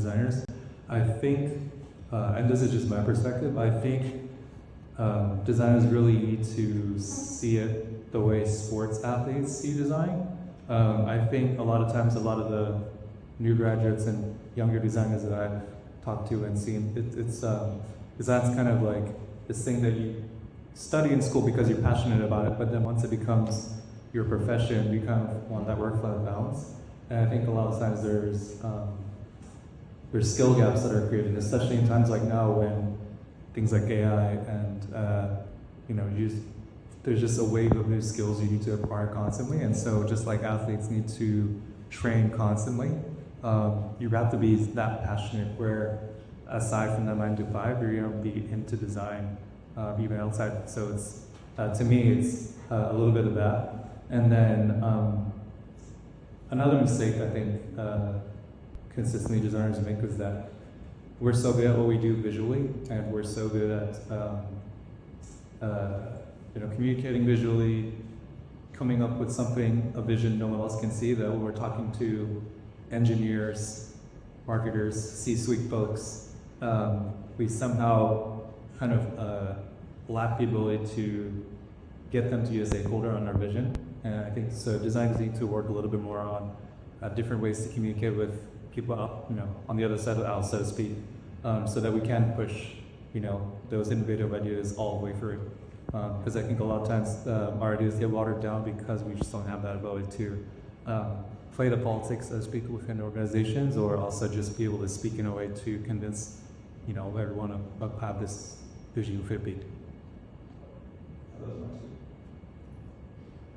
designers. I think, and this is just my perspective, I think designers really need to see it the way sports athletes see design. I think a lot of times, a lot of the new graduates and younger designers that I've talked to and seen, design's kind of like this thing that you study in school because you're passionate about it, but then once it becomes your profession, you kind of want that work-life balance. And I think a lot of times there's skill gaps that are created, especially in times like now when things like AI and there's just a wave of new skills you need to acquire constantly. And so just like athletes need to train constantly, you have to be that passionate where aside from the 9 to 5, you're going to be into design even outside. So it's, to me, it's a little bit of that. And then another mistake I think consistently designers make is that we're so good at what we do visually, and we're so good at communicating visually, coming up with something, a vision no one else can see, that when we're talking to engineers, marketers, C-suite folks, we somehow kind of lack the ability to get them to be a stakeholder on our vision. And I think so designers need to work a little bit more on different ways to communicate with people up, on the other side of the aisle, so to speak, so that we can push, those innovative ideas all the way through. Because I think a lot of times our ideas get watered down because we just don't have that ability to play the politics, so to speak, within organizations, or also just be able to speak in a way to convince, everyone of have this vision fit beat.